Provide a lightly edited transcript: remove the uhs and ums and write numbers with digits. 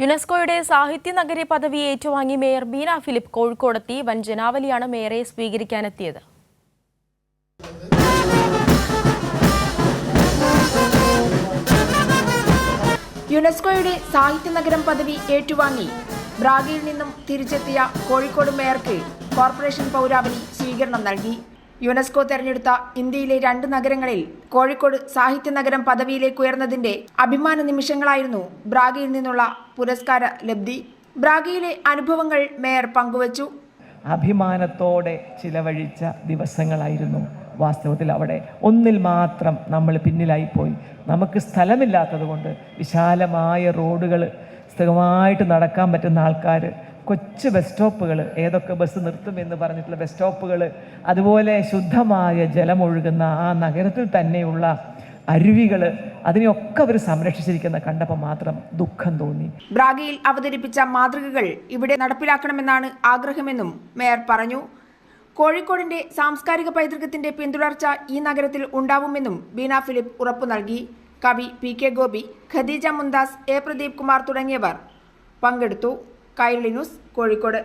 യുനെസ്കോയുടെ സാഹിത്യ നഗരി പദവി ഏറ്റുവാങ്ങി മേയർ ബീന ഫിലിപ്പ് കോഴിക്കോടെത്തി. വൻ ജനാവലിയാണ് മേയറെ സ്വീകരിക്കാനെത്തിയത്. യുനെസ്കോയുടെ സാഹിത്യ നഗരം പദവി ഏറ്റുവാങ്ങി ബ്രാഗയിൽ നിന്നും തിരിച്ചെത്തിയ കോഴിക്കോട് മേയർക്ക് കോർപ്പറേഷൻ പൗരാവലി സ്വീകരണം നൽകി. യുനെസ്കോ തെരഞ്ഞെടുത്ത ഇന്ത്യയിലെ 2 നഗരങ്ങളിൽ കോഴിക്കോട് സാഹിത്യ നഗരം പദവിയിലേക്ക് ഉയർന്നതിന്റെ അഭിമാന നിമിഷങ്ങളായിരുന്നു ബ്രാഗയിൽ നിന്നുള്ള പുരസ്കാര ലബ്ധി. ബ്രാഗയിലെ അനുഭവങ്ങൾ മേയർ പങ്കുവച്ചു. അഭിമാനത്തോടെ ചിലവഴിച്ച ദിവസങ്ങളായിരുന്നു. വാസ്തവത്തിൽ അവിടെ ഒന്നിൽ മാത്രം നമ്മൾ പിന്നിലായിപ്പോയി. നമുക്ക് സ്ഥലമില്ലാത്തത് കൊണ്ട് വിശാലമായ റോഡുകൾ, സ്ഥിരമായിട്ട് നടക്കാൻ പറ്റുന്ന ആൾക്കാർ, കൊച്ചു ബസ് സ്റ്റോപ്പുകൾ, ഏതൊക്കെ ബസ് നിർത്തുമെന്ന് പറഞ്ഞിട്ടുള്ള ബസ് സ്റ്റോപ്പുകൾ, അതുപോലെ ശുദ്ധമായ ജലമൊഴുകുന്ന ആ നഗരത്തിൽ തന്നെയുള്ള അരുവികൾ, അതിനെയൊക്കെ അവർ സംരക്ഷിച്ചിരിക്കുന്ന കണ്ടപ്പോൾ മാത്രം ദുഃഖം തോന്നി. ബ്രാഗയിൽ അവതരിപ്പിച്ച മാതൃകകൾ ഇവിടെ നടപ്പിലാക്കണമെന്നാണ് ആഗ്രഹമെന്നും മേയർ പറഞ്ഞു. കോഴിക്കോടിന്റെ സാംസ്കാരിക പൈതൃകത്തിന്റെ പിന്തുടർച്ച ഈ നഗരത്തിൽ ഉണ്ടാവുമെന്നും ബീന ഫിലിപ്പ് ഉറപ്പു നൽകി. കവി PK ഗോപി, ഖദീജ മുന്താസ്, A പ്രദീപ് കുമാർ തുടങ്ങിയവർ പങ്കെടുത്തു. കൈരളി ന്യൂസ്, കോഴിക്കോട്.